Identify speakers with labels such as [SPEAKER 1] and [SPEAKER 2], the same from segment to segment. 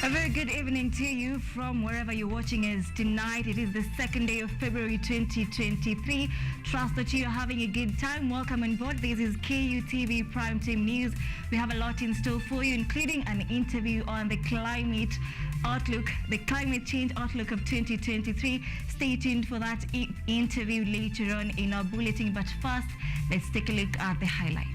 [SPEAKER 1] A very good evening to you from wherever you're watching us tonight. It is the second day of February 2023. Trust that you are having a good time. Welcome on board. This is KUTV Primetime News. We have a lot in store for you, including an interview on the climate outlook, the climate change outlook of 2023. Stay tuned for that interview later on in our bulletin. But first, let's take a look at the highlights.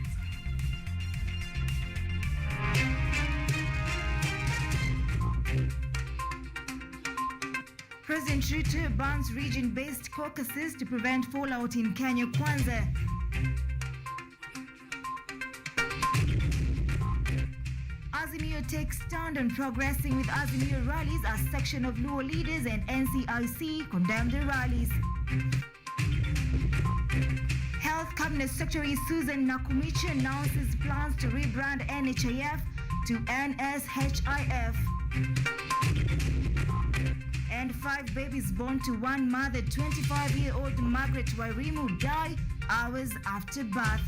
[SPEAKER 1] President Ruto bans region-based caucuses to prevent fallout in Kenya Kwanza. Azimio takes stand on progressing with Azimio rallies as section of Luo leaders and NCIC condemn the rallies. Health Cabinet Secretary Susan Nakumichi announces plans to rebrand NHIF to NSHIF. And 5 babies born to one mother, 25-year-old Margaret Wairimu, die hours after birth.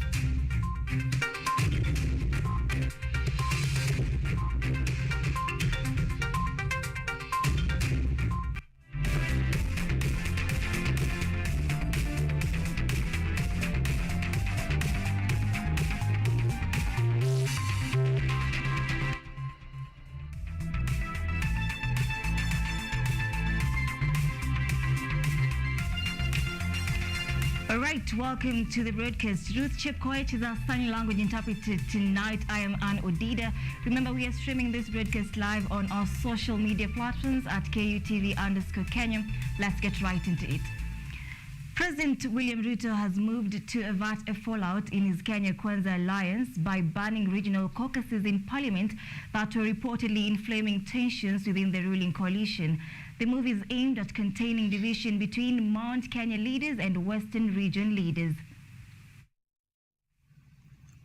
[SPEAKER 1] Alright, welcome to the broadcast. Ruth Chepkoech is our sign language interpreter tonight. I am ODIDA. Remember, we are streaming this broadcast live on our social media platforms at KUTV_Kenya. Let's get right into it. President William Ruto has moved to avert a fallout in his Kenya Kwanza alliance by banning regional caucuses in parliament that were reportedly inflaming tensions within the ruling coalition. The move is aimed at containing division between Mount Kenya leaders and Western region leaders.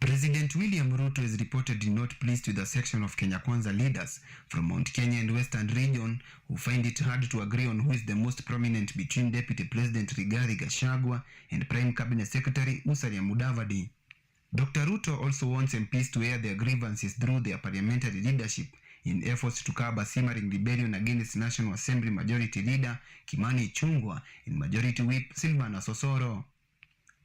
[SPEAKER 2] President William Ruto is reportedly not pleased with a section of Kenya Kwanza leaders from Mount Kenya and Western region who find it hard to agree on who is the most prominent between Deputy President Rigathi Gachagua and Prime Cabinet Secretary Musalia Mudavadi. Dr. Ruto also wants MPs to air their grievances through their parliamentary leadership in efforts to curb a simmering rebellion against National Assembly Majority Leader Kimani Ichung'wah and Majority Whip Silvanus Osoro.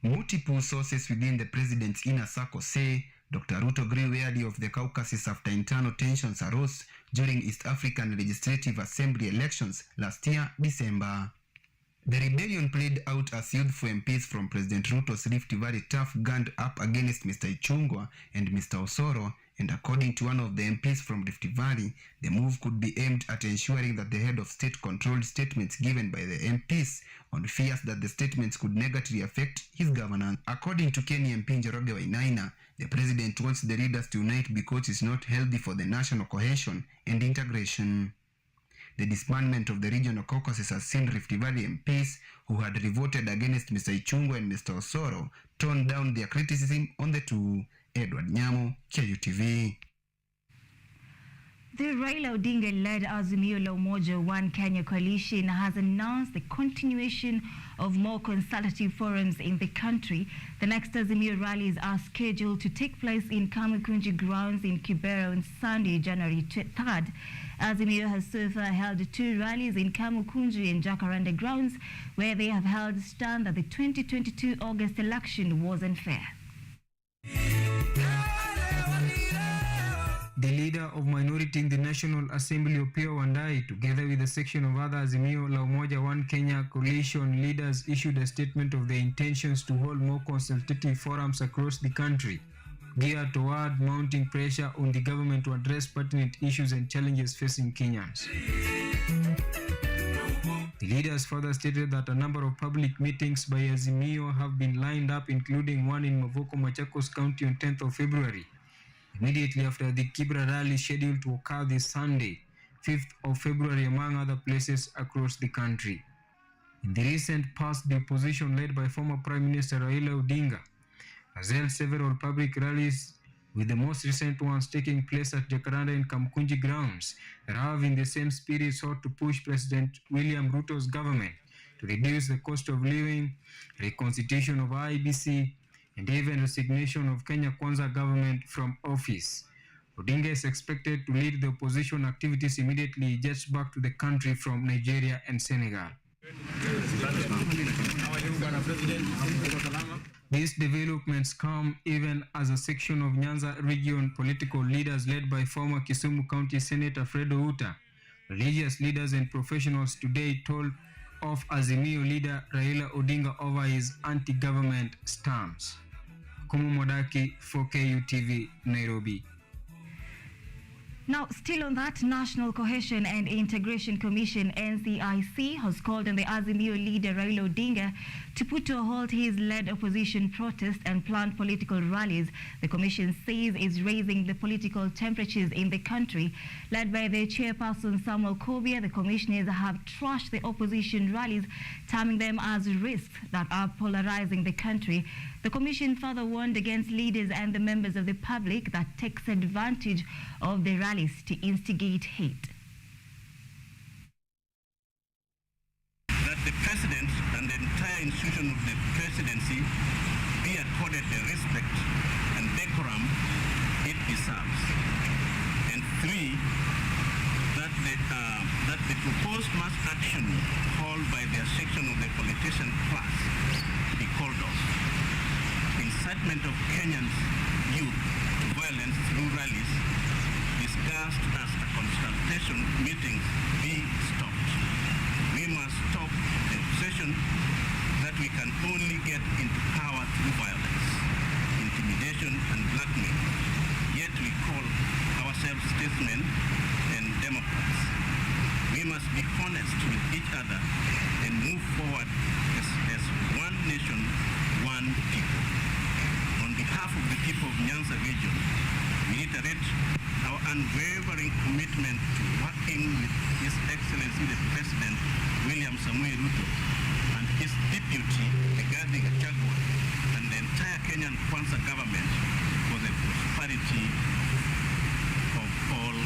[SPEAKER 2] Multiple sources within the president's inner circle say Dr. Ruto grew wary of the caucuses after internal tensions arose during East African Legislative Assembly elections last year, December. The rebellion played out as youthful MPs from President Ruto's Rift Valley turf gunned up against Mr. Ichung'wah and Mr. Osoro, and according to one of the MPs from Rift Valley, the move could be aimed at ensuring that the head of state controlled statements given by the MPs on fears that the statements could negatively affect his governance. According to Kenya MP Njoroge Wainaina, the president wants the leaders to unite because it's not healthy for the national cohesion and integration. The disbandment of the regional caucuses has seen Rift Valley MPs who had revolted against Mr. Ichung'wah and Mr. Osoro tone down their criticism on the two. Edward Nyamo, KUTV.
[SPEAKER 1] The Raila Odinga-led Azimio la Umoja One Kenya coalition has announced the continuation of more consultative forums in the country. The next Azimio rallies are scheduled to take place in Kamukunji grounds in Kibera on Sunday, January 3rd. Azimio has so far held 2 rallies in Kamukunji and Jacaranda grounds, where they have held stand that the 2022 August election was unfair.
[SPEAKER 3] The leader of minority in the National Assembly, Opiyo Wandayi, together with a section of other Azimio la Umoja One Kenya coalition leaders, issued a statement of their intentions to hold more consultative forums across the country, geared toward mounting pressure on the government to address pertinent issues and challenges facing Kenyans. The leaders further stated that a number of public meetings by Azimio have been lined up, including one in Mavoko, Machakos County on 10th of February, immediately after the Kibra rally scheduled to occur this Sunday, 5th of February, among other places across the country. In the recent past, the opposition led by former Prime Minister Raila Odinga has held several public rallies, with the most recent ones taking place at Jacaranda and Kamukunji grounds that have in the same spirit sought to push President William Ruto's government to reduce the cost of living, reconstitution of IEBC, and even resignation of Kenya Kwanza government from office. Odinga is expected to lead the opposition activities immediately he gets back to the country from Nigeria and Senegal. These developments come even as a section of Nyanza region political leaders led by former Kisumu County Senator Fredo Uta, religious leaders and professionals today told off Azimio leader Raila Odinga over his anti-government stance. Kumu Modaki for KUTV, Nairobi.
[SPEAKER 1] Now, still on that, National Cohesion and Integration Commission, NCIC, has called on the Azimio leader Raila Odinga to put to a halt his led opposition protest and planned political rallies the commission says is raising the political temperatures in the country. Led by the chairperson Samuel Kobia, the commissioners have trashed the opposition rallies, terming them as risks that are polarizing the country. The commission further warned against leaders and the members of the public that takes advantage of the rallies to instigate hate.
[SPEAKER 4] That the president and the entire institution of the presidency be accorded the respect and decorum it deserves. And three, that the proposed mass action called by their section of the politician class be called off. Incitement of Kenyans' youth to violence through rallies discussed as a consultation meeting be stopped. We must stop the obsession that we can only get into power through violence, intimidation and blackmail, yet we call ourselves statesmen and democrats. We must be honest with each other and move forward as one nation, one people. On behalf of the people of Nyanza region, we reiterate our unwavering commitment to working with His Excellency the President William Samoei Ruto and his deputy Rigathi Gachagua and the entire Kenyan Kwanza government for the prosperity of all.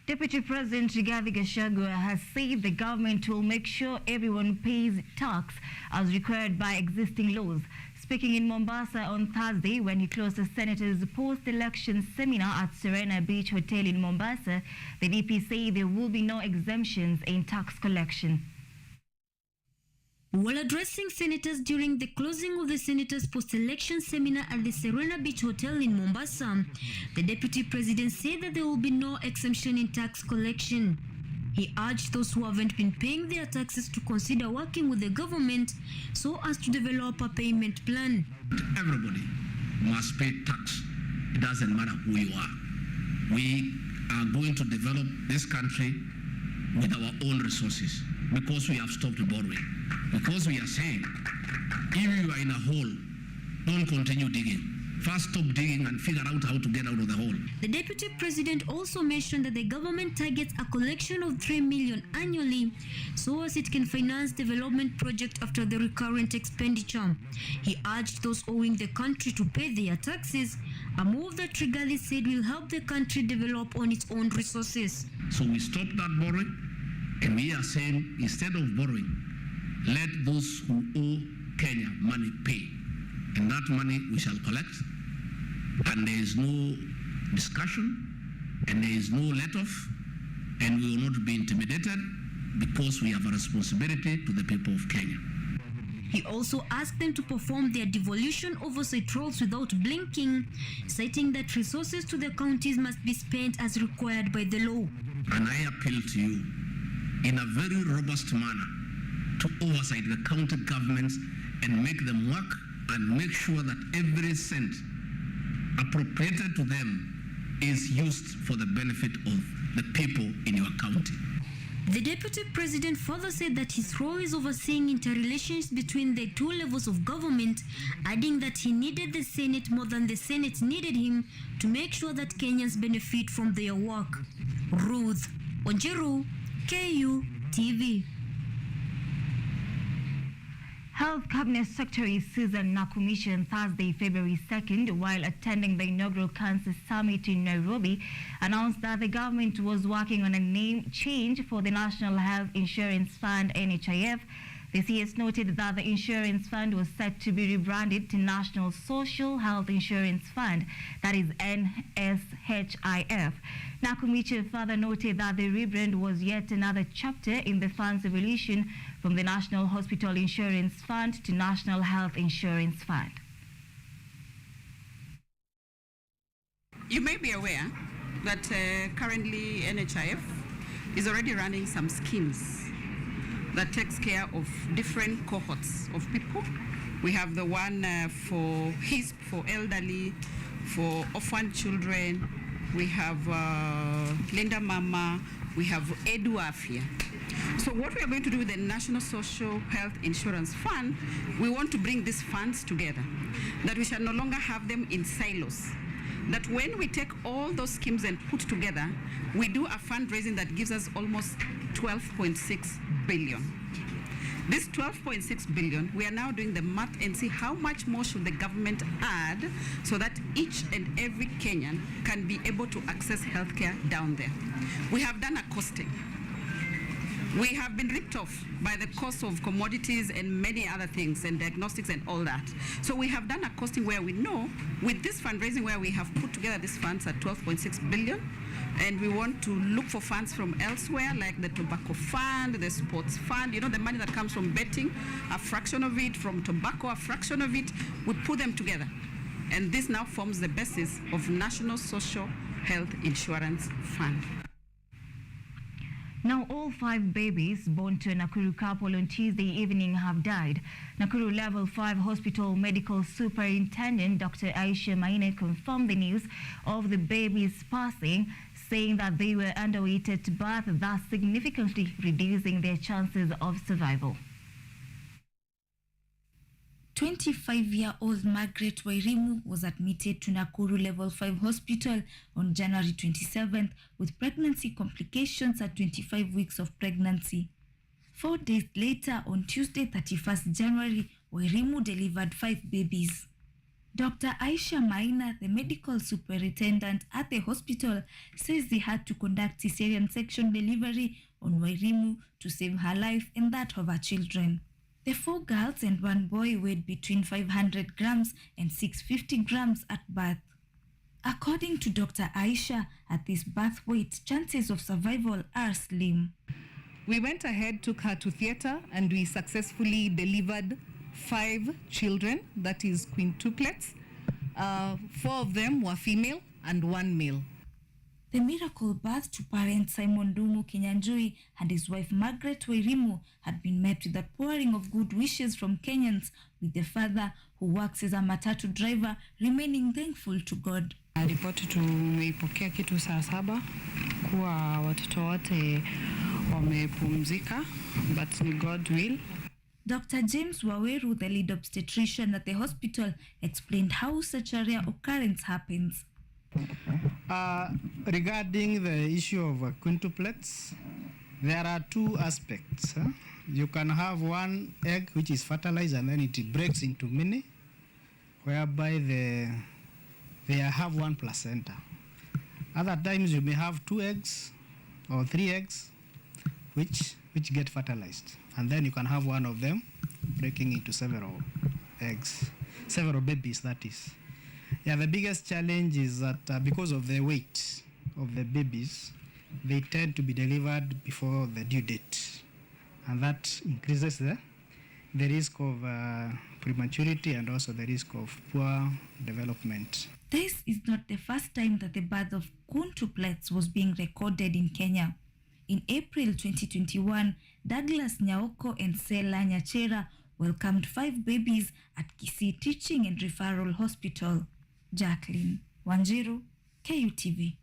[SPEAKER 1] Deputy President Rigathi Gachagua has said the government will make sure everyone pays tax as required by existing laws. Speaking in Mombasa on Thursday when he closed the Senators' post-election seminar at Serena Beach Hotel in Mombasa, the DP said there will be no exemptions in tax collection.
[SPEAKER 5] While addressing senators during the closing of the Senators' post-election seminar at the Serena Beach Hotel in Mombasa, the Deputy President said that there will be no exemption in tax collection. He urged those who haven't been paying their taxes to consider working with the government so as to develop a payment plan.
[SPEAKER 6] Everybody must pay tax. It doesn't matter who you are. We are going to develop this country with our own resources because we have stopped borrowing. Because we are saying, if you are in a hole, don't continue digging. First stop digging and figure out how to get out of the hole.
[SPEAKER 5] The Deputy President also mentioned that the government targets a collection of 3 million annually so as it can finance development projects after the recurrent expenditure. He urged those owing the country to pay their taxes, a move that Rigathi said will help the country develop on its own resources.
[SPEAKER 6] So we stop that borrowing, and we are saying instead of borrowing, let those who owe Kenya money pay. And that money we shall collect, and there is no discussion, and there is no let-off, and we will not be intimidated because we have a responsibility to the people of Kenya.
[SPEAKER 5] He also asked them to perform their devolution oversight roles without blinking, citing that resources to the counties must be spent as required by the law.
[SPEAKER 6] And I appeal to you in a very robust manner to oversight the county governments and make them work and make sure that every cent appropriated to them is used for the benefit of the people in your county.
[SPEAKER 5] The Deputy President further said that his role is overseeing interrelations between the two levels of government, adding that he needed the Senate more than the Senate needed him to make sure that Kenyans benefit from their work. Ruth Onjeru, KU TV.
[SPEAKER 1] Health Cabinet Secretary Susan Nakumicha on Thursday, February 2nd, while attending the inaugural Cancer Summit in Nairobi, announced that the government was working on a name change for the National Health Insurance Fund, NHIF. The CS noted that the insurance fund was set to be rebranded to National Social Health Insurance Fund, that is NSHIF. Nakumiche further noted that the rebrand was yet another chapter in the fund's evolution from the National Hospital Insurance Fund to National Health Insurance Fund.
[SPEAKER 7] You may be aware that currently NHIF is already running some schemes that takes care of different cohorts of people. We have the one for HISP, for elderly, for orphan children. We have Linda Mama. We have Edu Afia. So what we are going to do with the National Social Health Insurance Fund, we want to bring these funds together, that we shall no longer have them in silos. That when we take all those schemes and put together, we do a fundraising that gives us almost 12.6 billion. This 12.6 billion, we are now doing the math and see how much more should the government add so that each and every Kenyan can be able to access healthcare down there. We have done a costing. We have been ripped off by the cost of commodities and many other things and diagnostics and all that. So we have done a costing where we know with this fundraising where we have put together these funds at 12.6 billion, and we want to look for funds from elsewhere like the tobacco fund, the sports fund, you know, the money that comes from betting, a fraction of it, from tobacco, a fraction of it, we put them together. And this now forms the basis of National Social Health Insurance Fund.
[SPEAKER 1] Now, all 5 babies born to a Nakuru couple on Tuesday evening have died. Nakuru Level 5 Hospital Medical Superintendent Dr. Aisha Maina confirmed the news of the babies' passing, saying that they were underweight at birth, thus significantly reducing their chances of survival.
[SPEAKER 8] 25-year-old Margaret Wairimu was admitted to Nakuru Level 5 Hospital on January 27th with pregnancy complications at 25 weeks of pregnancy. 4 days later, on Tuesday 31st January, Wairimu delivered 5 babies. Dr. Aisha Maina, the medical superintendent at the hospital, says they had to conduct cesarean section delivery on Wairimu to save her life and that of her children. The 4 girls and 1 boy weighed between 500 grams and 650 grams at birth. According to Dr. Aisha, at this birth weight, chances of survival are slim.
[SPEAKER 9] We went ahead, took her to theatre, and we successfully delivered 5 children, that is quintuplets. 4 of them were female and 1 male.
[SPEAKER 8] The miracle birth to parents Simon Dumu Kinyanjui and his wife Margaret Wairimu had been met with a pouring of good wishes from Kenyans, with the father, who works as a matatu driver, remaining thankful to God.
[SPEAKER 10] Ripoti tumeipokea kitu saa 7 kuwa watoto wote wamepumzika, but ni God will.
[SPEAKER 8] Dr. James Waweru, the lead obstetrician at the hospital, explained how such a rare occurrence happens.
[SPEAKER 11] Regarding the issue of quintuplets, there are 2 aspects. You can have 1 egg which is fertilized and then it breaks into many, whereby they have 1 placenta. Other times you may have 2 eggs or 3 eggs which get fertilized, and then you can have 1 of them breaking into several eggs, several babies, that is. Yeah, the biggest challenge is that because of the weight of the babies, they tend to be delivered before the due date, and that increases the risk of prematurity and also the risk of poor development.
[SPEAKER 8] This is not the first time that the birth of quintuplets was being recorded in Kenya. In April 2021, Douglas Nyaoko and Sela Nyachera welcomed 5 babies at Kisii Teaching and Referral Hospital. Jacqueline Wanjiru, KUTV.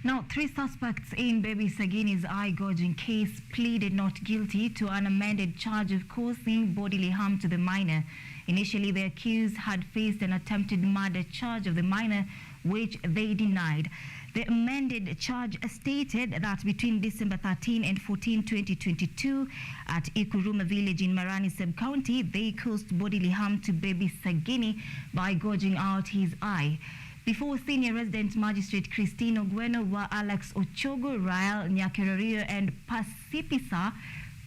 [SPEAKER 1] Now, 3 suspects in baby Sagini's eye-gouging case pleaded not guilty to an amended charge of causing bodily harm to the minor. Initially, the accused had faced an attempted murder charge of the minor, which they denied. The amended charge stated that between December 13 and 14, 2022, at Ikuruma village in Marani sub-county, they caused bodily harm to baby Sagini by gouging out his eye. Before Senior Resident Magistrate Christine Ogweno were Alex Ochogo, Rael Nyakererio and Pasipisa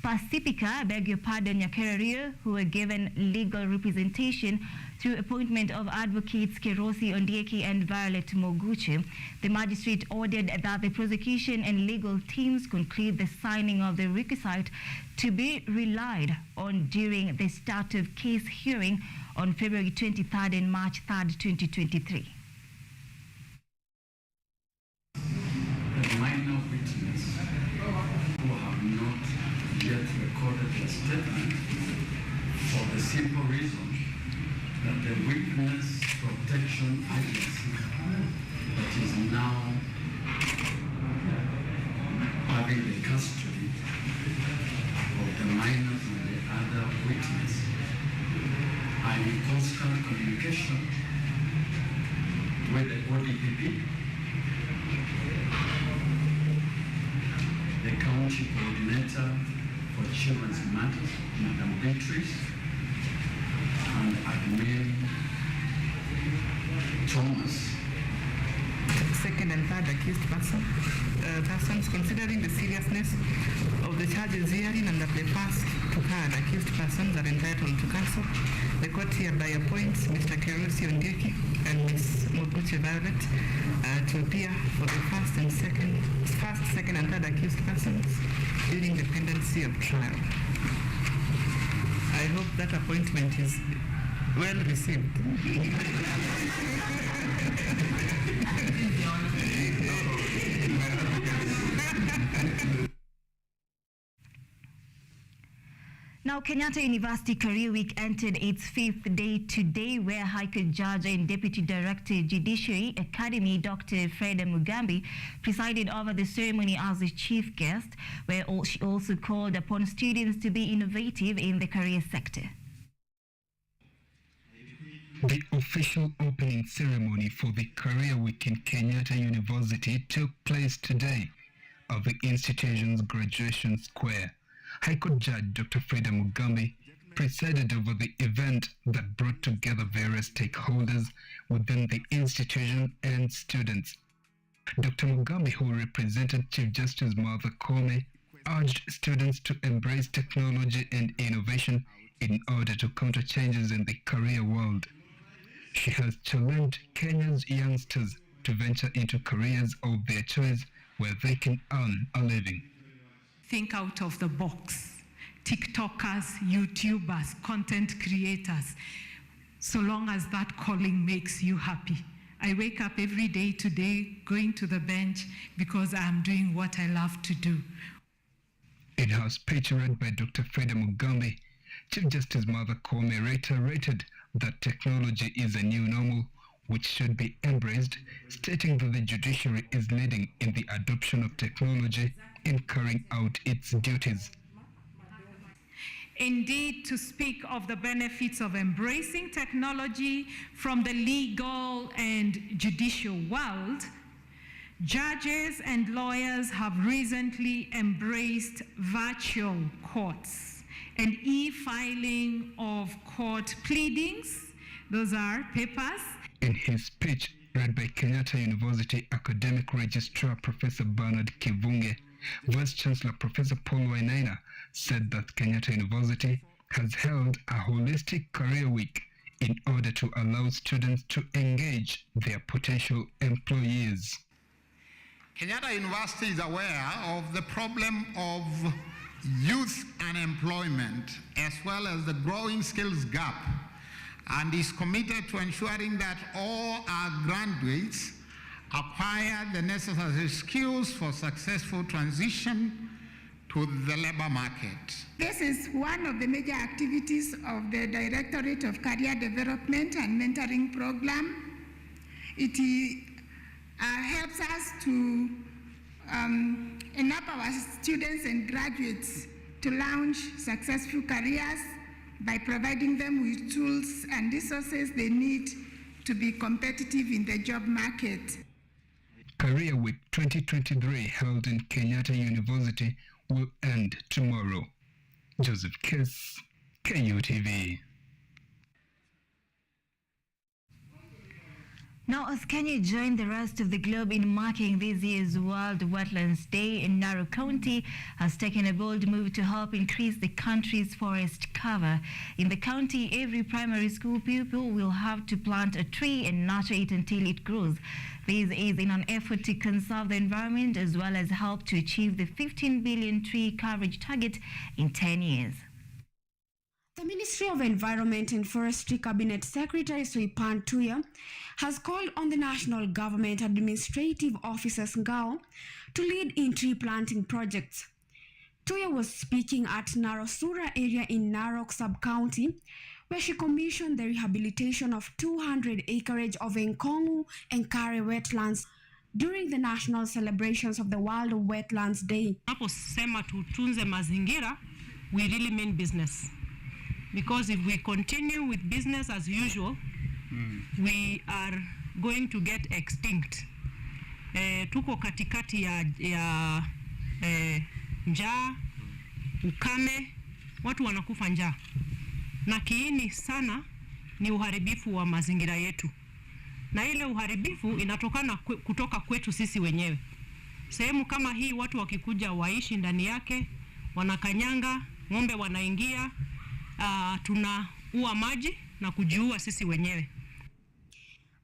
[SPEAKER 1] Pacifica, Nyakera, who were given legal representation through appointment of advocates Kerosi Ondieki and Violet Moguche. The magistrate ordered that the prosecution and legal teams conclude the signing of the requisite to be relied on during the start of case hearing on February 23rd and March 3rd, 2023.
[SPEAKER 12] The minor witness who have not yet recorded their statement for the simple reason that the Witness Protection Agency that is now having the custody of the minors and the other witness are in constant communication with the ODPP, the county coordinator for children's matters, Madam Beatrice, and Admin Thomas.
[SPEAKER 13] Second and third accused persons, considering the seriousness of the charges hearing and that the first to third accused persons are entitled to counsel, the court hereby appoints Mr. Kerosi Ondieki and Ms. Moguche Violet to appear for the first, second, and third accused persons during the pendency of trial. I hope that appointment is well received.
[SPEAKER 1] Now, Kenyatta University Career Week entered its fifth day today, where High Court Judge and Deputy Director Judiciary Academy Dr. Freda Mugambi presided over the ceremony as the chief guest, where she also called upon students to be innovative in the career sector.
[SPEAKER 2] The official opening ceremony for the Career Week in Kenyatta University took place today at the institution's graduation square. High Court Judge Dr. Freda Mugambi presided over the event that brought together various stakeholders within the institution and students. Dr. Mugambi, who represented Chief Justice Martha Koome, urged students to embrace technology and innovation in order to counter changes in the career world. She has challenged Kenya's youngsters to venture into careers of their choice where they can earn a living.
[SPEAKER 14] Think out of the box. TikTokers, YouTubers, content creators, so long as that calling makes you happy. I wake up every day today going to the bench because I am doing what I love to do.
[SPEAKER 2] In her speech read by Dr. Freda Mugambi, Chief Justice Martha Koome reiterated that technology is a new normal which should be embraced, stating that the judiciary is leading in the adoption of technology in carrying out its duties.
[SPEAKER 14] Indeed, to speak of the benefits of embracing technology from the legal and judicial world, judges and lawyers have recently embraced virtual courts and e-filing of court pleadings. Those are papers.
[SPEAKER 2] In his speech read by Kenyatta University Academic Registrar Professor Bernard Kivunge, Vice Chancellor Professor Paul Wainaina said that Kenyatta University has held a holistic career week in order to allow students to engage their potential employees.
[SPEAKER 15] Kenyatta University is aware of the problem of youth unemployment as well as the growing skills gap, and is committed to ensuring that all our graduates acquire the necessary skills for successful transition to the labor market.
[SPEAKER 16] This is one of the major activities of the Directorate of Career Development and Mentoring Program. It helps us to enable our students and graduates to launch successful careers by providing them with tools and resources they need to be competitive in the job market.
[SPEAKER 2] Career Week 2023 held in Kenyatta University will end tomorrow. Joseph Kiss, KUTV.
[SPEAKER 1] Now, as Kenya joined the rest of the globe in marking this year's World Wetlands Day, Narok County has taken a bold move to help increase the country's forest cover. In the county, every primary school pupil will have to plant a tree and nurture it until it grows. This is in an effort to conserve the environment as well as help to achieve the 15 billion tree coverage target in 10 years.
[SPEAKER 17] The Ministry of Environment and Forestry Cabinet Secretary Soipan Tuya has called on the National Government Administrative Officers NGAO to lead in tree planting projects. Tuya was speaking at Narosura area in Narok Sub-County, where she commissioned the rehabilitation of 200 acreage of Nkongu and Kare wetlands during the national celebrations of the World Wetlands Day.
[SPEAKER 18] Tunaposema tutunze mazingira, we really mean business. Because if we continue with business as usual, we are going to get extinct. Tuko katikati ya njaa, ukame, watu wanakufa njaa. Na kiini sana ni uharibifu wa mazingira yetu. Na ile uharibifu inatokana kutoka kwetu sisi wenyewe. Sehemu kama hii watu wakikuja waishi ndani yake, wanakanyanga, ng'ombe wanaingia, tunaua maji na kujiua sisi wenyewe.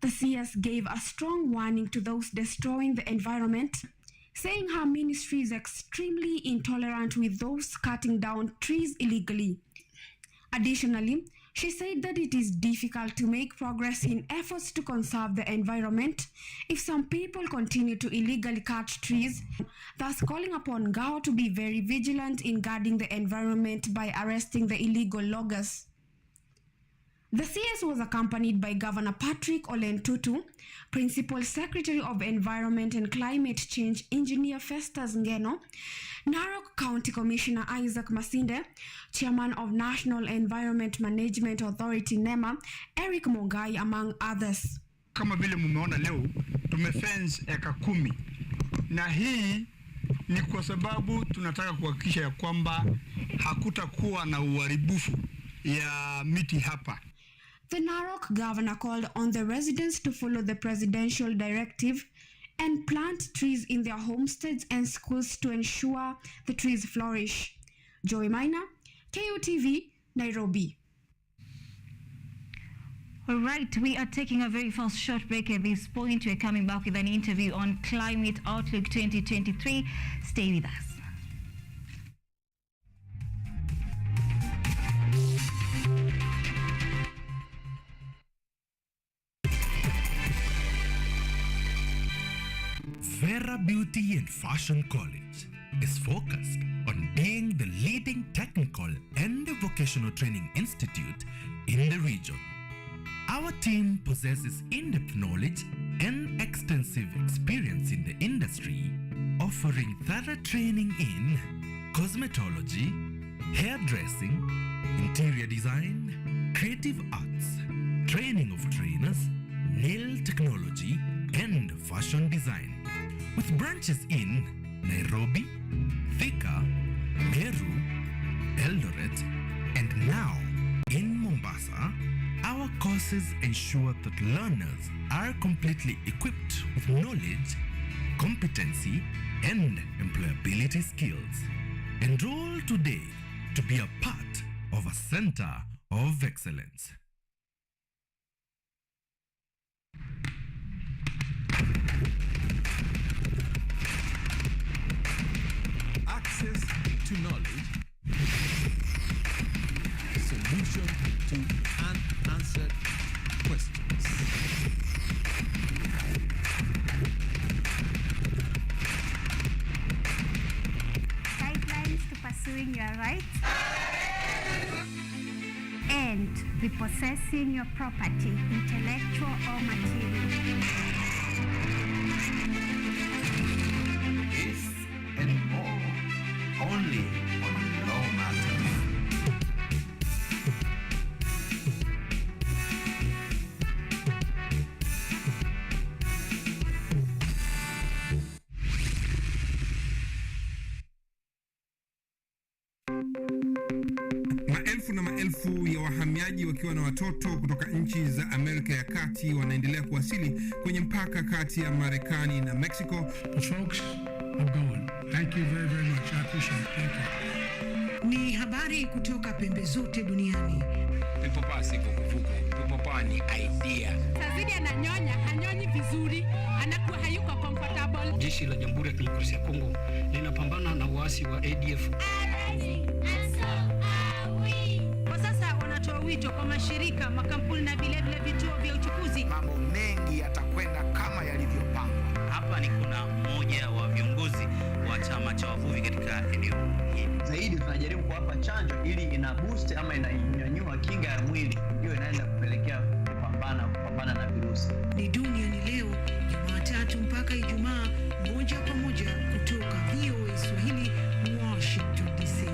[SPEAKER 17] The CS gave a strong warning to those destroying the environment, saying her ministry is extremely intolerant with those cutting down trees illegally. Additionally, she said that it is difficult to make progress in efforts to conserve the environment if some people continue to illegally cut trees, thus calling upon NGAO to be very vigilant in guarding the environment by arresting the illegal loggers. The CS was accompanied by Governor Patrick Olentutu, Principal Secretary of Environment and Climate Change Engineer Festus Ngeno, Narok County Commissioner Isaac Masinde, Chairman of National Environment Management Authority NEMA, Eric Mogai, among others.
[SPEAKER 19] Kama vile mumeona leo, tumefence eka 10. Na hii ni kwa sababu tunataka kuhakikisha ya kwamba hakutakuwa na uharibifu ya miti hapa.
[SPEAKER 17] The Narok governor called on the residents to follow the presidential directive and plant trees in their homesteads and schools to ensure the trees flourish. Joy Maina, KUTV, Nairobi.
[SPEAKER 1] All right, we are taking a very fast short break at this point. We're coming back with an interview on Climate Outlook 2023. Stay with us.
[SPEAKER 20] Vera Beauty and Fashion College is focused on being the leading technical and vocational training institute in the region. Our team possesses in-depth knowledge and extensive experience in the industry, offering thorough training in cosmetology, hairdressing, interior design, creative arts, training of trainers, nail technology, and fashion design. With branches in Nairobi, Thika, Meru, Eldoret, and now in Mombasa, our courses ensure that learners are completely equipped with knowledge, competency, and employability skills. Enroll today to be a part of a center of excellence.
[SPEAKER 21] Access to knowledge, solution to unanswered questions.
[SPEAKER 22] Guidelines to pursuing your rights and repossessing your property, intellectual or material.
[SPEAKER 23] This and more, only on Law Matters.
[SPEAKER 3] Maelfu na maelfu ya wahamiaji wakiwa na watoto kutoka nchi za Amerika ya Kati wanaendelea kuwasili kwenye mpaka kati ya Marekani na Mexico.
[SPEAKER 4] The folks are going. Thank you very, very much. I appreciate it. Thank you.
[SPEAKER 6] Ni habari kutoka pembe zote duniani.
[SPEAKER 24] Pepopa si vuguvugu. Pepopa ni idea.
[SPEAKER 25] Tazidi ananyonya, hanyonyi vizuri, anakuwa hayuko comfortable.
[SPEAKER 26] Jeshi la Jamhuri ya Kidemokrasia ya Kongo linapambana na waasi wa ADF.
[SPEAKER 25] Kwa sasa wanatoa wito kwa mashirika, makampuni na vile vituo vya uchukuzi.
[SPEAKER 23] Mambo mengi yatakwenda kama yalivyopangwa.
[SPEAKER 27] Hapa ni kuna mmoja wa viongozi wa chama cha wavuvi katika eneo hili.
[SPEAKER 28] Zaidi tunajaribu kuwapa chanjo ili ina boost ama inanyanyua kinga ya mwili, hiyo inaenda kupelekea kupambana na virusi.
[SPEAKER 6] Ni duniani leo, Jumatatu mpaka Ijumaa, moja kwa moja kutoka VOA Swahili, Washington DC.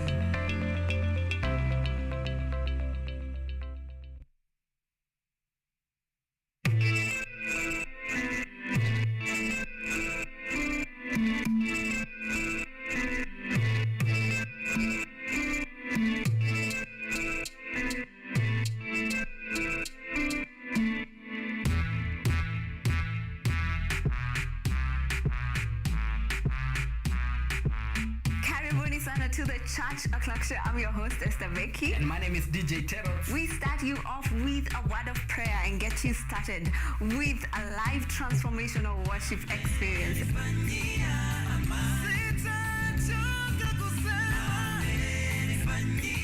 [SPEAKER 29] To the Church O'Clock Show. I'm your host, Esther Becky.
[SPEAKER 30] And my name is DJ Teros.
[SPEAKER 29] We start you off with a word of prayer and get you started with a live transformational worship experience.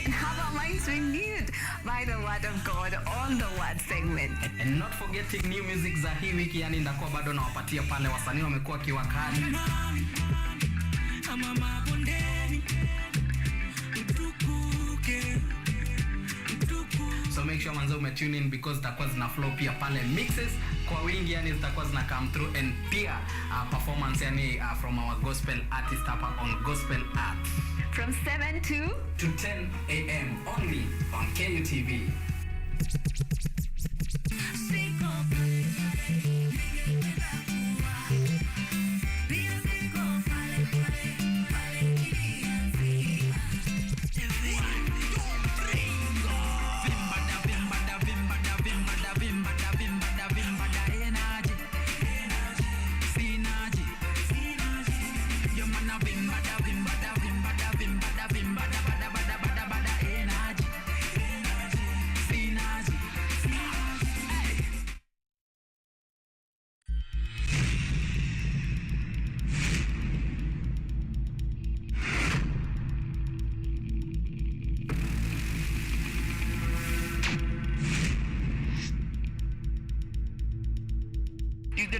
[SPEAKER 29] And have our minds renewed by the word of God on the word segment.
[SPEAKER 30] And not forgetting new music za hii wiki, yani ndakuwa bado nawapatia pale wasanii wamekuwa kiwakali. So make sure manzo tune in because zitakuwa zina flow pia pale mixes kwa wingi, yani zitakuwa zina come through, and pia performance yani from our gospel artist hapa on Gospel Art
[SPEAKER 29] from 7 to
[SPEAKER 30] 10 a.m. only on KUTV.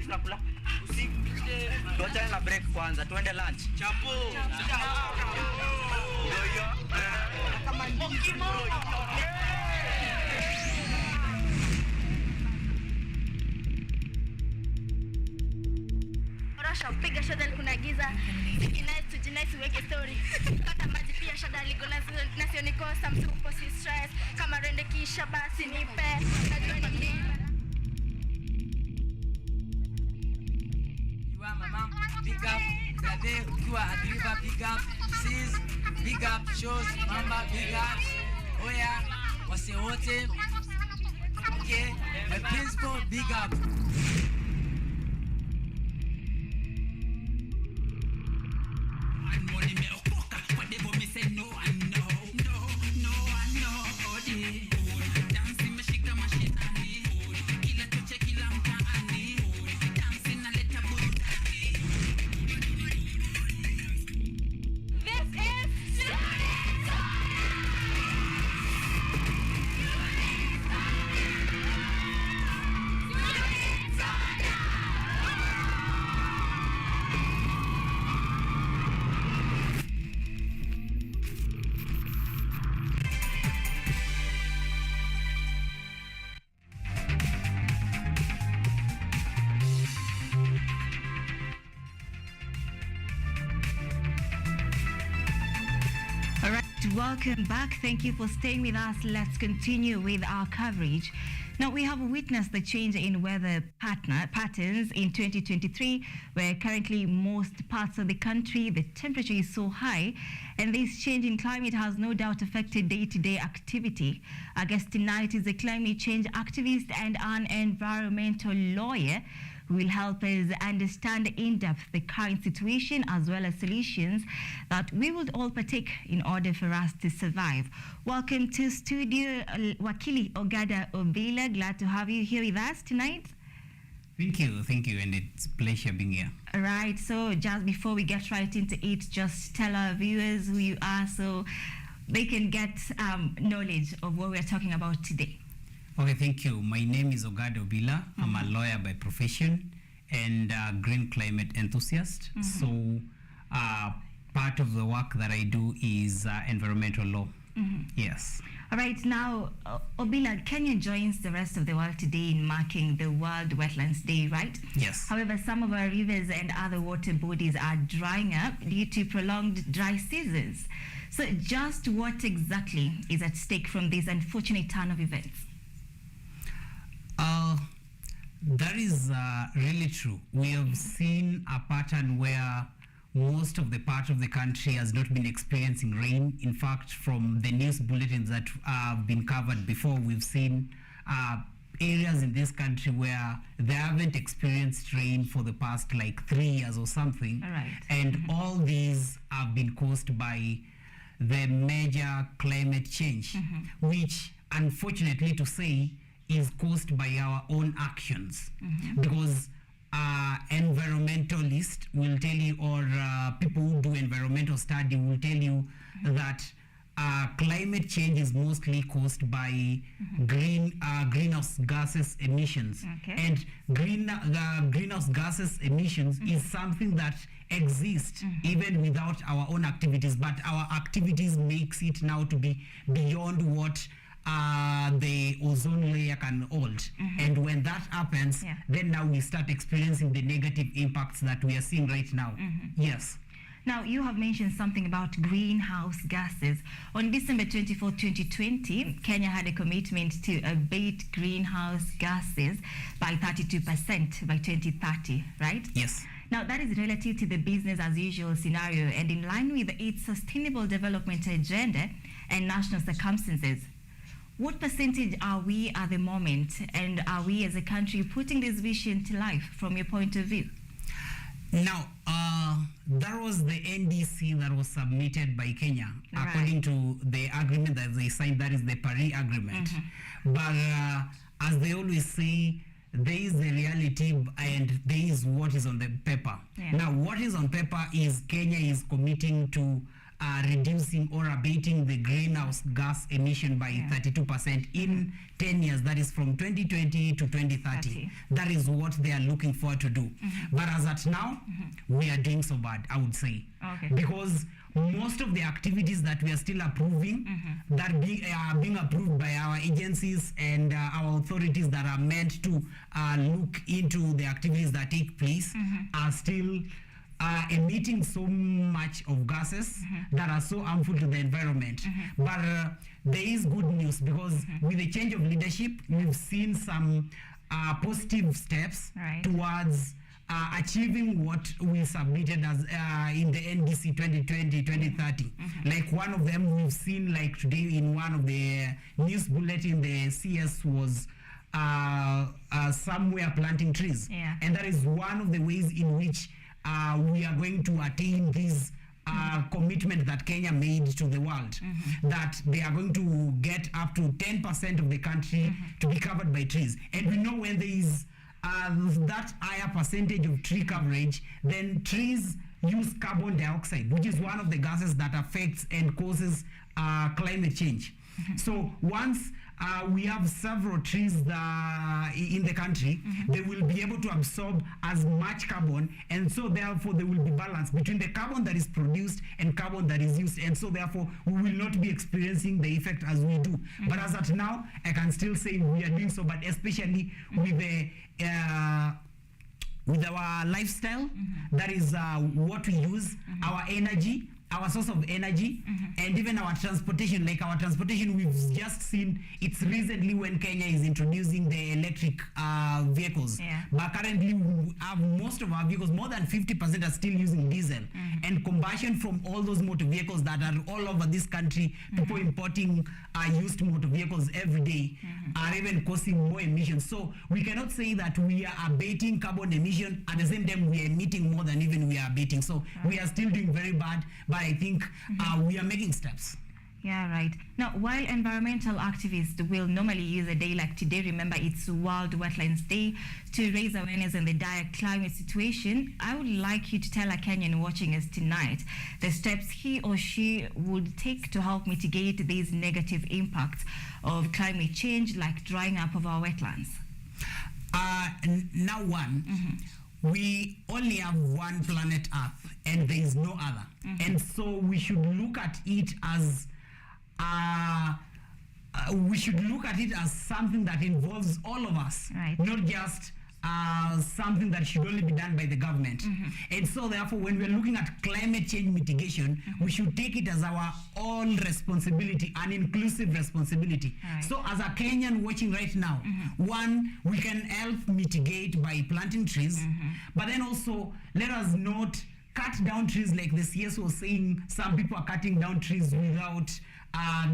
[SPEAKER 27] Tunakula usiku. Tuachane na break kwanza, tuende lunch. Chapo. Ndio. Kama ndimo.
[SPEAKER 22] Rasha piga shada kuna giza. Tujinai weke story. Kata maji pia shada liko na sio nikosa msuko si stress. Kama rende kisha basi nipe. Najua ni nini.
[SPEAKER 31] Big up, Zade, ukiwa Adliva, big up, Sis, big up, Shows, Mamba, big up, Oya, wase wote, okay, my principal, big up.
[SPEAKER 1] welcome back. Thank you for staying with us. Let's continue with our coverage. Now, we have witnessed the change in weather patterns in 2023, where currently most parts of the country, the temperature is so high, and this change in climate has no doubt affected day-to-day activity. Our guest tonight is a climate change activist and an environmental lawyer who will help us understand in depth the current situation as well as solutions that we would all partake in order for us to survive. Welcome to studio, Wakili Ogada Obila. Glad to have you here with us tonight.
[SPEAKER 5] Thank you, and it's a pleasure being here.
[SPEAKER 1] All right, so just before we get right into it, just tell our viewers who you are so they can get knowledge of what we're talking about today.
[SPEAKER 5] Okay, thank you. My name is Ogada Obila. I'm a lawyer by profession and a green climate enthusiast. So part of the work that I do is environmental law. Yes.
[SPEAKER 1] All right, now, Obila, Kenya joins the rest of the world today in marking the World Wetlands Day, right?
[SPEAKER 5] Yes.
[SPEAKER 1] However, some of our rivers and other water bodies are drying up due to prolonged dry seasons. So just what exactly is at stake from this unfortunate turn of events?
[SPEAKER 5] That is really true. We have seen a pattern where most of the part of the country has not been experiencing rain. In fact, from the news bulletins that have been covered before, we've seen areas in this country where they haven't experienced rain for the past like 3 years or something.
[SPEAKER 1] All right.
[SPEAKER 5] And all these have been caused by the major climate change, which unfortunately to say is caused by our own actions. Because environmentalists will tell you, or people who do environmental study will tell you that climate change is mostly caused by greenhouse gases emissions. And greenhouse gases emissions is something that exists even without our own activities, but our activities makes it now to be beyond what the ozone layer can hold. And when that happens, then now we start experiencing the negative impacts that we are seeing right now. Yes.
[SPEAKER 1] Now, you have mentioned something about greenhouse gases. On December 24, 2020, Kenya had a commitment to abate greenhouse gases by 32% by 2030, right?
[SPEAKER 5] Yes.
[SPEAKER 1] Now, that is relative to the business as usual scenario and in line with its sustainable development agenda and national circumstances. What percentage are we at the moment, and are we as a country putting this vision to life from your point of view?
[SPEAKER 5] Now, that was the NDC that was submitted by Kenya, according to the agreement that they signed, that is the Paris Agreement. But as they always say, there is the reality and there is what is on the paper. Now, what is on paper is Kenya is committing to reducing or abating the greenhouse gas emission by 32% in 10 years. That is from 2020 to 2030. That is what they are looking for to do. But as at now, we are doing so bad, I would say. Because most of the activities that we are still approving, that are being approved by our agencies and our authorities that are meant to look into the activities that take place, are still emitting so much of gases that are so harmful to the environment. But there is good news, because with the change of leadership, we've seen some positive steps towards achieving what we submitted as in the NDC 2020-2030. Like one of them we've seen like today in one of the news bulletin, the CS was somewhere planting trees. And that is one of the ways in which we are going to attain this commitment that Kenya made to the world, that they are going to get up to 10% of the country to be covered by trees. And we know when there is that higher percentage of tree coverage, then trees use carbon dioxide, which is one of the gases that affects and causes climate change. So once we have several trees in the country, they will be able to absorb as much carbon, and so therefore there will be balance between the carbon that is produced and carbon that is used, and so therefore we will not be experiencing the effect as we do. But as at now, I can still say we are doing so, but especially with the with our lifestyle, that is what we use, our energy, our source of energy, and even our transportation. Like our transportation, we've just seen it's recently when Kenya is introducing the electric vehicles. But currently, we have most of our vehicles, more than 50% are still using diesel. And combustion from all those motor vehicles that are all over this country, people importing used motor vehicles every day are even causing more emissions. So we cannot say that we are abating carbon emission, at the same time we are emitting more than even we are abating. So we are still doing very bad, but I think we are making steps.
[SPEAKER 1] Yeah, right. Now, while environmental activists will normally use a day like today, remember it's World Wetlands Day, to raise awareness on the dire climate situation, I would like you to tell a Kenyan watching us tonight the steps he or she would take to help mitigate these negative impacts of climate change, like drying up of our wetlands.
[SPEAKER 5] Now we only have one planet Earth and there is no other. And so we should look at it as something that involves all of us, not just something that should only be done by the government. And so therefore, when we're looking at climate change mitigation, we should take it as our own responsibility, an inclusive responsibility. So as a Kenyan watching right now, one, we can help mitigate by planting trees, but then also let us not cut down trees like the CS was saying. Some people are cutting down trees without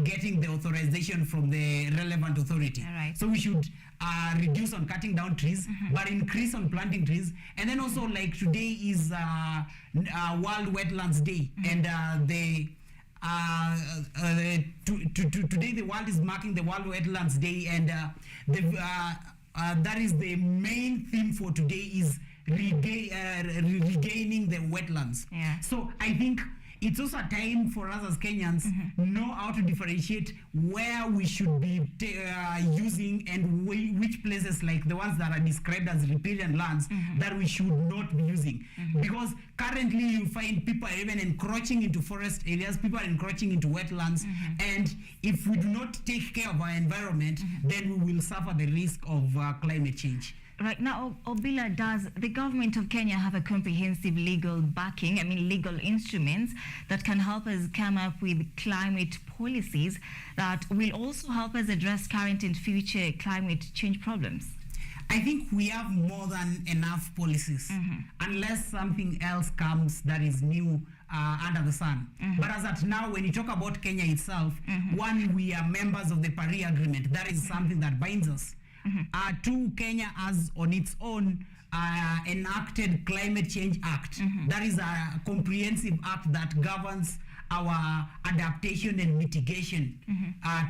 [SPEAKER 5] getting the authorization from the relevant authority. So we should reduce on cutting down trees, but increase on planting trees. And then also, like today is World Wetlands Day, and today the world is marking the World Wetlands Day, and that is the main theme for today is regaining the wetlands. So I think it's also a time for us as Kenyans know how to differentiate where we should be using and which places, like the ones that are described as riparian lands, that we should not be using. Because currently you find people are even encroaching into forest areas, people are encroaching into wetlands, and if we do not take care of our environment, then we will suffer the risk of climate change.
[SPEAKER 1] Right now, Obila, does the government of Kenya have a comprehensive legal backing, legal instruments that can help us come up with climate policies that will also help us address current and future climate change problems?
[SPEAKER 5] I think we have more than enough policies, unless something else comes that is new under the sun. But as at now, when you talk about Kenya itself, one, we are members of the Paris Agreement. That is something that binds us. Two, Kenya has on its own enacted Climate Change Act. That is a comprehensive act that governs our adaptation and mitigation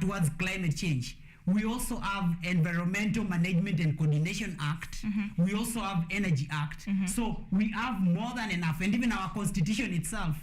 [SPEAKER 5] towards climate change. We also have Environmental Management and Coordination Act. We also have Energy Act. So we have more than enough. And even our constitution itself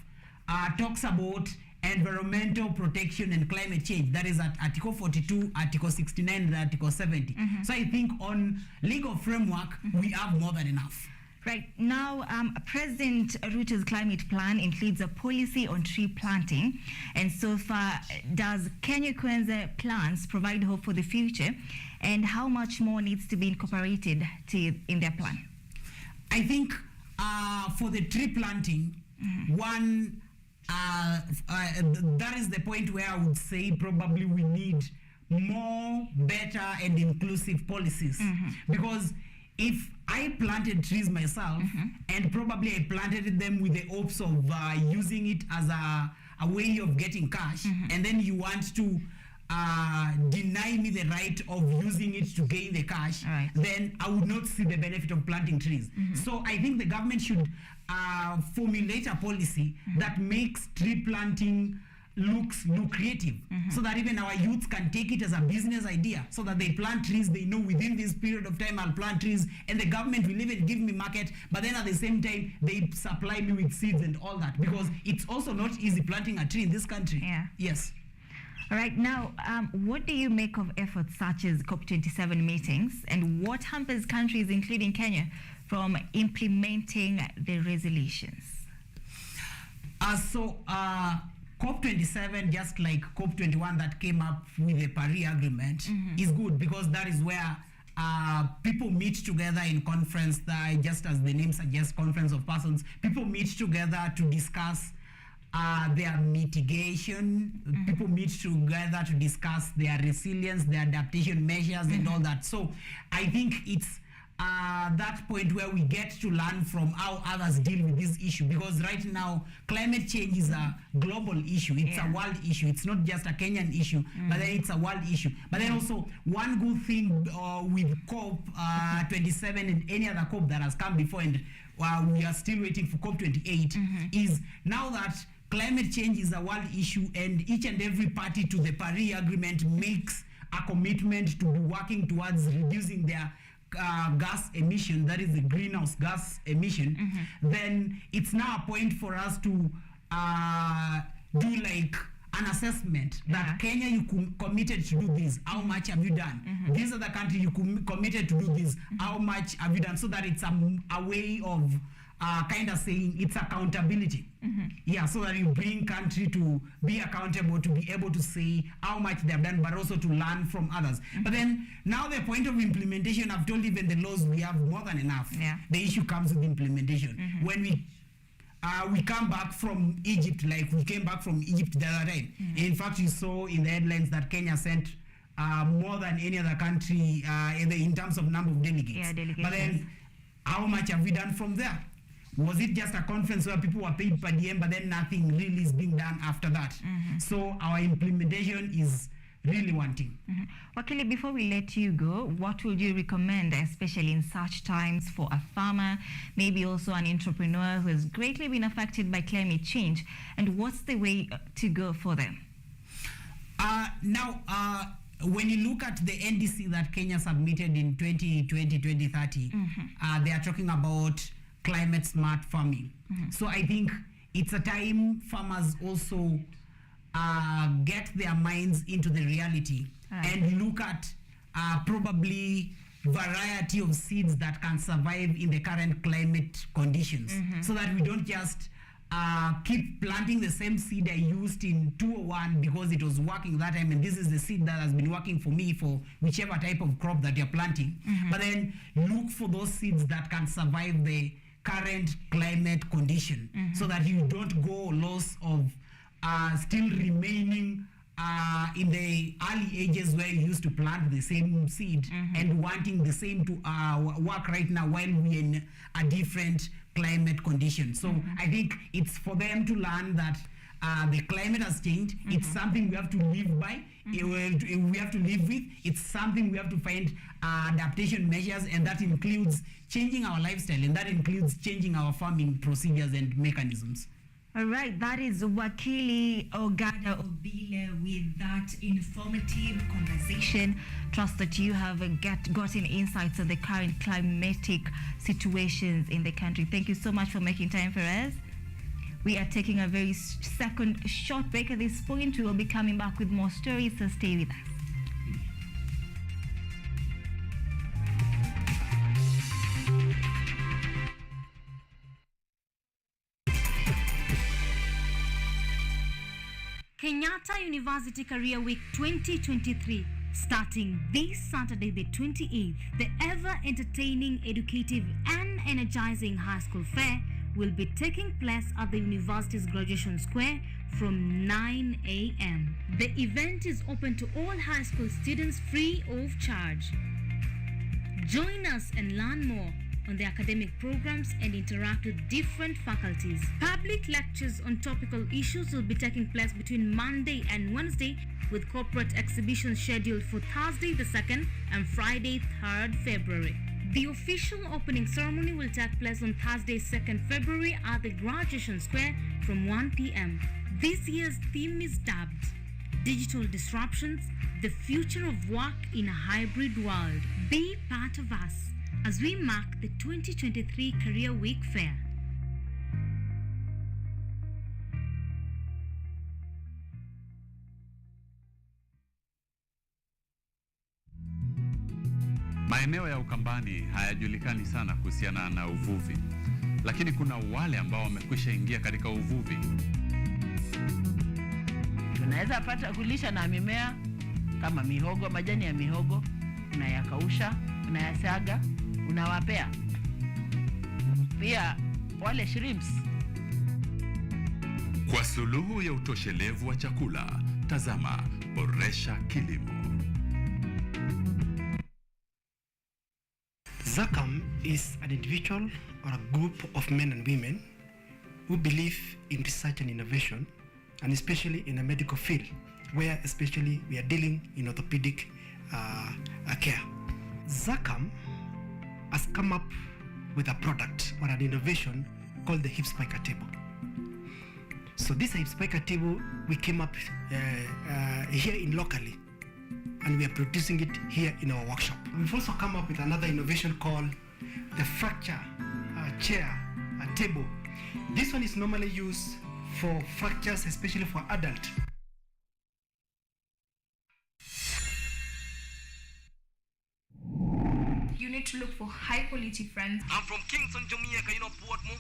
[SPEAKER 5] talks about environmental protection and climate change. That is at Article 42, Article 69, and Article 70. So I think on legal framework, we have more than enough.
[SPEAKER 1] Right. Now, President Ruto's climate plan includes a policy on tree planting. And so far, does Kenya Kwanza plans provide hope for the future? And how much more needs to be incorporated in their plan?
[SPEAKER 5] I think for the tree planting, one, that is the point where I would say probably we need more, better, and inclusive policies. Because if I planted trees myself, and probably I planted them with the hopes of using it as a way of getting cash, and then you want to deny me the right of using it to gain the cash, then I would not see the benefit of planting trees. So I think the government should formulate a policy that makes tree planting looks lucrative, so that even our youths can take it as a business idea, so that they plant trees, they know within this period of time I'll plant trees, and the government will even give me market, but then at the same time they supply me with seeds and all that, because it's also not easy planting a tree in this country. Yes.
[SPEAKER 1] All right, now, what do you make of efforts such as COP27 meetings, and what hampers countries, including Kenya, from implementing the resolutions?
[SPEAKER 5] COP27, just like COP21 that came up with the Paris Agreement, is good, because that is where people meet together in conference, just as the name suggests, conference of persons. People meet together to discuss their mitigation. People meet together to discuss their resilience, their adaptation measures, and all that. So I think it's that point where we get to learn from how others deal with this issue, because right now climate change is a global issue. It's a world issue. It's not just a Kenyan issue, but then it's a world issue. But then also one good thing with COP 27 and any other COP that has come before, and we are still waiting for COP 28, is now that climate change is a world issue and each and every party to the Paris Agreement makes a commitment to be working towards reducing their gas emission, that is the greenhouse gas emission, then it's now a point for us to do like an assessment that Kenya, you committed to do this, how much have you done? These are the countries you committed to do this, how much have you done? So that it's a way of kind of saying it's accountability. Yeah, so that you bring country to be accountable, to be able to say how much they have done, but also to learn from others. But then now the point of implementation, I've told even the laws we have more than enough. The issue comes with implementation. When we come back from Egypt, like we came back from Egypt the other time. In fact, you saw in the headlines that Kenya sent more than any other country in terms of number of delegates. But then how much have we done from there? Was it just a conference where people were paid per diem, but then nothing really is being done after that? So our implementation is really wanting.
[SPEAKER 1] Wakili, before we let you go, what would you recommend, especially in such times, for a farmer, maybe also an entrepreneur who has greatly been affected by climate change, and what's the way to go for them?
[SPEAKER 5] Now, when you look at the NDC that Kenya submitted in 2020-2030, they are talking about climate smart farming. So I think it's a time farmers also get their minds into the reality and look at probably variety of seeds that can survive in the current climate conditions, so that we don't just keep planting the same seed I used in 201 because it was working that time, and this is the seed that has been working for me for whichever type of crop that you're planting. But then look for those seeds that can survive the current climate condition, so that you don't go loss of still remaining in the early ages where you used to plant the same seed and wanting the same to work right now while we're in a different climate condition. So I think it's for them to learn that the climate has changed. It's something we have to live by. We have to live with. It's something we have to find adaptation measures, and that includes changing our lifestyle, and that includes changing our farming procedures and mechanisms.
[SPEAKER 1] All right, that is Wakili Ogada Obile with that informative conversation. Trust that you have gotten insights on the current climatic situations in the country. Thank you so much for making time for us. We are taking a very second short break at this point. We will be coming back with more stories, so stay with us.
[SPEAKER 2] Kenyatta University Career Week 2023, starting this Saturday the 28th. The ever-entertaining, educative and energizing high school fair will be taking place at the university's graduation square from 9 a.m. The event is open to all high school students free of charge. Join us and learn more on the academic programs and interact with different faculties. Public lectures on topical issues will be taking place between Monday and Wednesday, with corporate exhibitions scheduled for Thursday the 2nd and Friday 3rd February. The official opening ceremony will take place on Thursday 2nd February at the Graduation Square from 1 p.m. This year's theme is dubbed Digital Disruptions, the Future of Work in a Hybrid World. Be part of us as we mark the 2023 Career Week Fair.
[SPEAKER 7] Maeneo ya Ukambani hayajulikani sana kuhusiana na uvuvi, lakini kuna wale ambao wamekwisha ingia katika uvuvi.
[SPEAKER 8] Tunaweza pata kulisha na mimea kama mihogo, majani ya mihogo, unayakausha, unayasaga, unawapea. Pia wale shrimps
[SPEAKER 7] Kwa suluhu ya utoshelevu wa chakula, tazama Boresha Kilimo.
[SPEAKER 26] ZACAM is an individual or a group of men and women who believe in research and innovation, and especially in the medical field, where especially we are dealing in orthopedic care. ZACAM has come up with a product or an innovation called the hip spiker table. So this hip spiker table we came up here in locally, and we are producing it here in our workshop. We've also come up with another innovation called the fracture chair table. This one is normally used for fractures, especially for adults.
[SPEAKER 9] You need to look for high quality friends.
[SPEAKER 10] I'm from Kingston, Jamaica, you know, Portmore.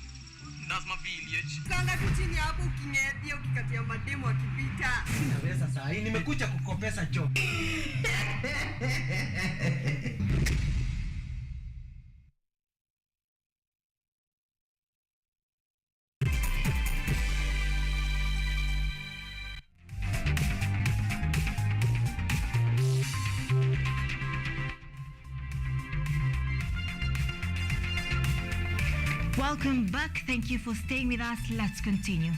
[SPEAKER 10] That's my village.
[SPEAKER 11] Sanga tu chini hapo ukingedia ukikatia mademo akipita.
[SPEAKER 10] Sinaweza saa hii nimekuja kukopesa job.
[SPEAKER 1] Welcome back. Thank you for staying with us. Let's continue.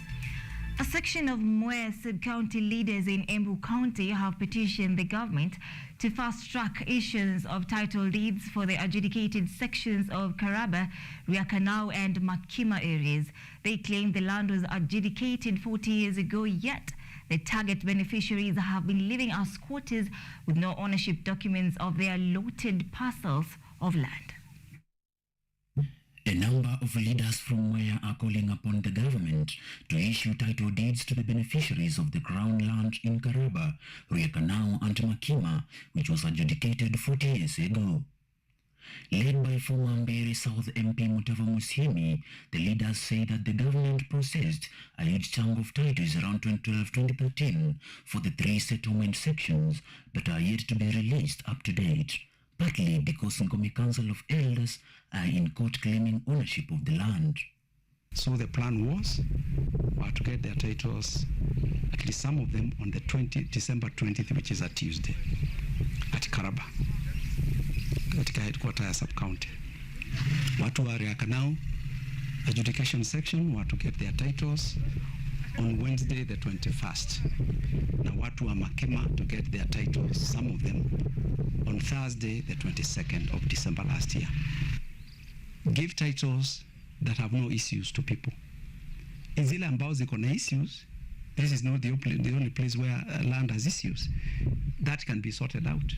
[SPEAKER 1] A section of Mwea sub-county leaders in Embu County have petitioned the government to fast-track issuance of title deeds for the adjudicated sections of Karaba, Riakanau and Makima areas. They claim the land was adjudicated 40 years ago, yet the target beneficiaries have been living as squatters with no ownership documents of their allotted parcels of land.
[SPEAKER 12] A number of leaders from Mwea are calling upon the government to issue title deeds to the beneficiaries of the crown land in Karaba, Riakanau and Makima, which was adjudicated 40 years ago. Led by former Mbeere South MP Mutava Musiemi, the leaders say that the government processed a huge chunk of titles around 2012-2013 for the 3 settlement sections that are yet to be released up to date, partly because Ngome Council of Elders are in court claiming ownership of the land.
[SPEAKER 26] So the plan was to get their titles, at least some of them, on the December 20th, which is a Tuesday, at Karaba, katika headquarter ya sub-county. Watu wa Riakanau adjudication section were to get their titles on Wednesday the 21st. Na watu wa Makema to get their titles, some of them, on Thursday the 22nd of December last year. Give titles that have no issues to people. In zile ambao ziko na issues, this is not the only place where land has issues. That can be sorted out.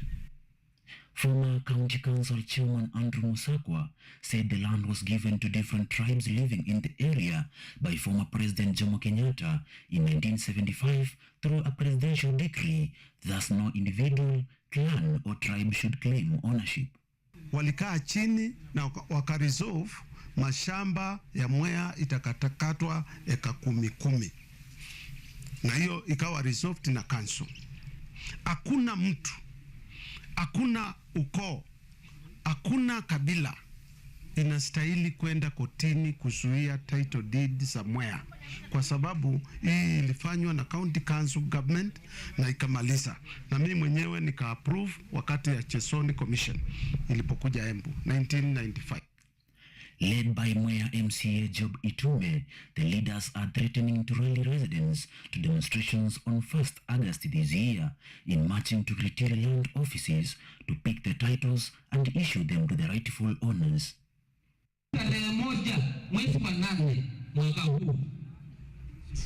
[SPEAKER 12] Former County Council Chairman Andrew Musakwa said the land was given to different tribes living in the area by former President Jomo Kenyatta in 1975 through a presidential decree. Thus no individual, clan or tribe should claim ownership.
[SPEAKER 13] Walikaa chini na wakaresolve mashamba ya Mwea itakatakatwa eka 10. Na hiyo ikawa resolved na council. Hakuna mtu, hakuna ukoo, hakuna kabila inastahili kwenda kotini kuzuia title deed za Mwea, kwa sababu hii ilifanywa na county council government na ikamaliza, na mimi mwenyewe nika approve wakati ya Chesoni commission ilipokuja Embu 1995.
[SPEAKER 12] Led by Mwea MCA Job Itume, the leaders are threatening to rally residents to demonstrations on 1st August this year in marching to criteria land offices to pick the titles and issue them to the rightful owners.
[SPEAKER 14] Tarehe 1 mwezi wa 8 mwaka huu,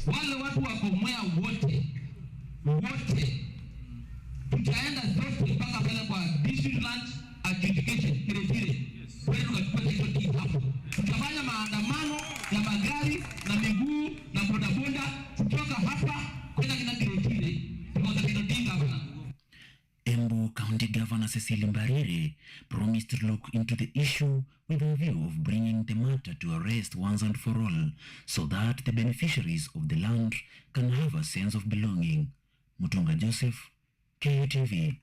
[SPEAKER 14] wale watu wako Mwea wote tutaenda zote mpaka pale kwa district land adjudication criteria. Tutafanya maandamano ya magari na miguu na bodaboda kutoka hapa kwenda kina criteria kwa kinatinga hapa.
[SPEAKER 12] Embu County Governor Cecily Mbarire promised to look into the issue with a view of bringing the matter to a rest once and for all, so that the beneficiaries of the land can have a sense of belonging. Mutunga Joseph, KUTV.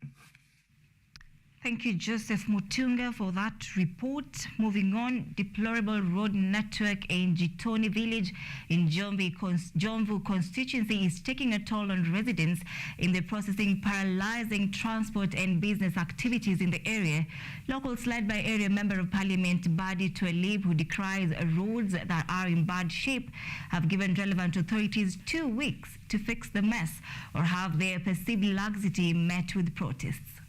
[SPEAKER 1] Thank you, Joseph Mutunga, for that report. Moving on, deplorable road network in Jitoni village in Jomvu constituency is taking a toll on residents in the processing, paralyzing transport and business activities in the area. Locals led by area member of parliament Badi Twelib, who decries roads that are in bad shape, have given relevant authorities 2 weeks to fix the mess or have their perceived laxity met with protests.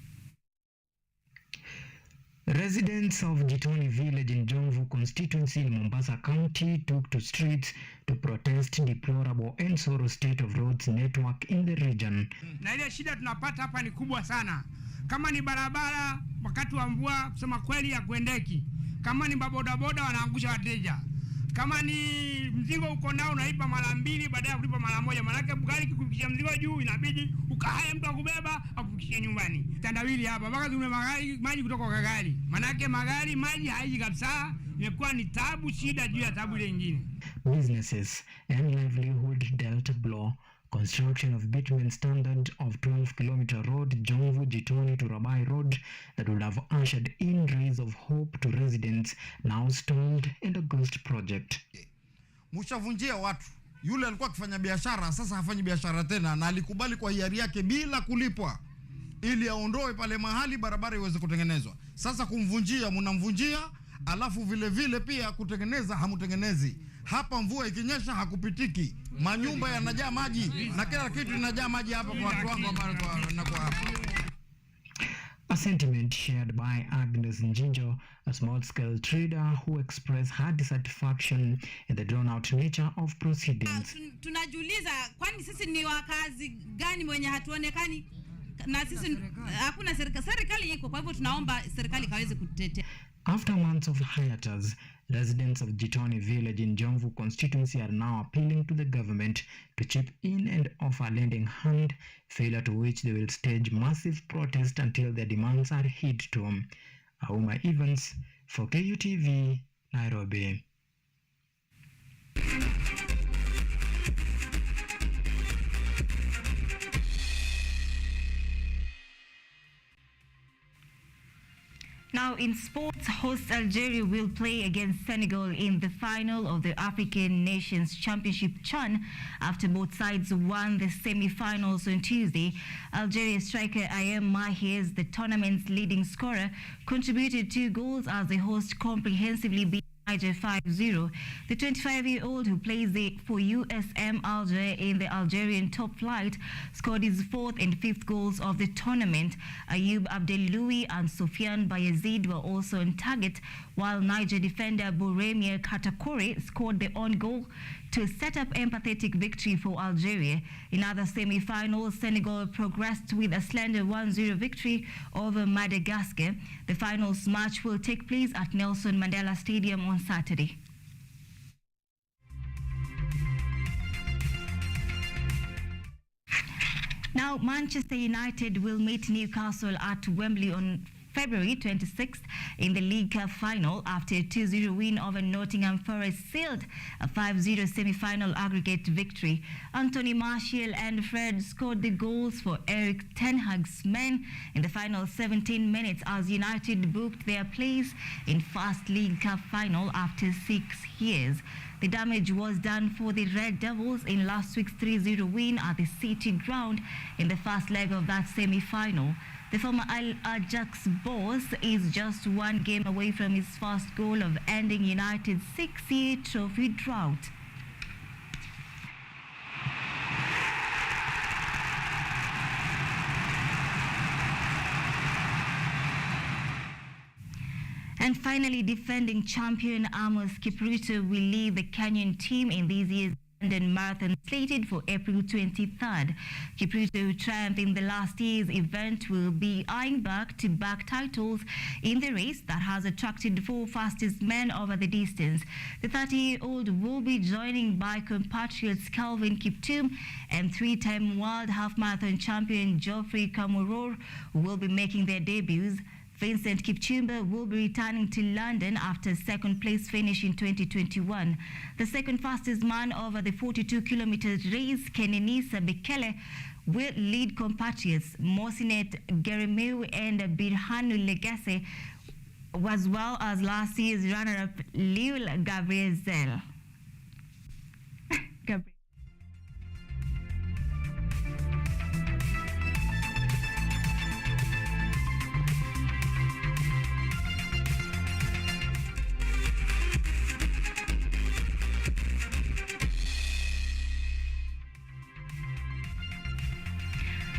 [SPEAKER 3] Residents of Jitoni village in Jomvu constituency in Mombasa County took to streets to protest deplorable and sorrow state of roads network in the region.
[SPEAKER 4] Na ile shida tunapata hapa ni kubwa sana. Kama ni barabara wakati wa mvua kusema kweli ya kuendeki. Kama ni bodaboda wanaangusha wateja. Kama ni mzigo uko nao unaipa mara 2 baada ya kulipa mara 1. Maana yake gari kikufikisha mzigo juu inabidi ukahaye mtu akubeba akufikishie nyumbani. Tandawili hapa mpaka tume magari maji kutoka kwa gari. Maana yake magari maji haiji kabisa, imekuwa ni tabu, shida juu ya tabu ile nyingine.
[SPEAKER 3] Businesses and livelihood dealt a blow. Construction of bitumen standard of 12-kilometer road Jomvu Jitoni to Rabai Road that would have ushered in rays of hope to residents now stalled in the ghost project.
[SPEAKER 15] Mushavunjia watu. Yule alikuwa akifanya biashara, sasa hafanyi biashara tena na alikubali kwa hiari yake bila kulipwa ili aondoe pale mahali barabara iweze kutengenezwa. Sasa kumvunjia mnamvunjia, alafu vile vile pia kutengeneza hamutengenezi. Hapa mvua ikinyesha hakupitiki. Manyumba yanajaa maji na kila kitu kinajaa maji hapa kwa watu wangu ambao na kwa hapa.
[SPEAKER 3] A sentiment shared by Agnes Njinjo, a small-scale trader who expressed her dissatisfaction in the drawn-out nature of proceedings.
[SPEAKER 16] Tunajiuliza kwani sisi ni wakazi gani mwenye hatuonekani na sisi hakuna serikali iko, kwa hivyo tunaomba serikali kaweze kutetea.
[SPEAKER 3] After months of hiatus, residents of Jitoni village in Jomvu constituency are now appealing to the government to chip in and offer a lending hand, failure to which they will stage massive protest until their demands are hit to. Auma Evans for KUTV, Nairobi.
[SPEAKER 1] Now in sports, host Algeria will play against Senegal in the final of the African Nations Championship CHAN after both sides won the semi-finals on Tuesday. Algeria striker Ayem Mahrez, the tournament's leading scorer, contributed 2 goals as the host comprehensively beat Niger 5-0. The 25-year-old who plays for USM Alger in the Algerian top flight scored his 4th and 5th goals of the tournament. Ayoub Abdeloui and Sofiane Bayezid were also on target, while Niger defender Bouremia Katakore scored the own goal to set up empathetic victory for Algeria. In other semi-finals, Senegal progressed with a slender 1-0 victory over Madagascar. The finals match will take place at Nelson Mandela Stadium on Saturday. Now, Manchester United will meet Newcastle at Wembley on February 26th in the League Cup final after a 2-0 win over Nottingham Forest sealed a 5-0 semi-final aggregate victory. Anthony Martial and Fred scored the goals for Eric Ten Hag's men in the final 17 minutes as United booked their place in first League Cup final after 6 years. The damage was done for the Red Devils in last week's 3-0 win at the City Ground in the first leg of that semi-final. The former Ajax boss is just 1 game away from his first goal of ending United's 6-year trophy drought. And finally, defending champion Amos Kipruto will lead the Kenyan team in this year's London Marathon slated for April 23rd. Kipruto, who triumphed in the last year's event, will be eyeing back-to-back titles in the race that has attracted 4 fastest men over the distance. The 30-year-old will be joining by compatriots Calvin Kiptum and 3-time world half-marathon champion Geoffrey Kamworor, who will be making their debuts. Vincent Kipchumba will be returning to London after a second-place finish in 2021. The second fastest man over the 42-kilometer race, Kenenisa Bekele, will lead compatriots Mosinet Geremeu and Birhanu Legacy, as well as last year's runner-up Lil Gabriel Zell.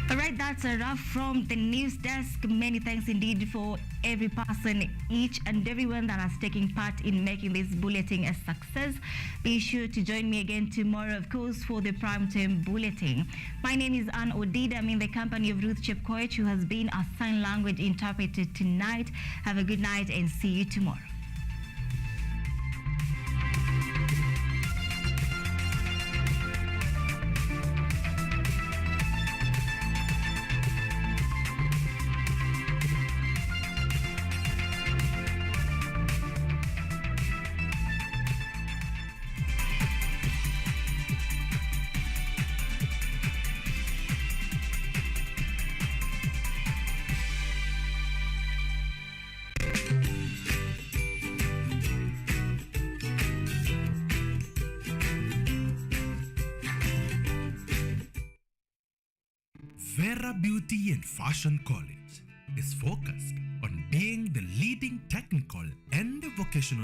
[SPEAKER 1] All right, that's a wrap from the news desk. Many thanks indeed for every person, each and everyone that has taken part in making this bulletin a success. Be sure to join me again tomorrow, of course, for the primetime bulletin. My name is Ann Odida. I'm in the company of Ruth Chepkoech, who has been our sign language interpreter tonight. Have a good night and see you tomorrow.
[SPEAKER 6] Vera Beauty and Fashion College is focused on being the leading technical and vocational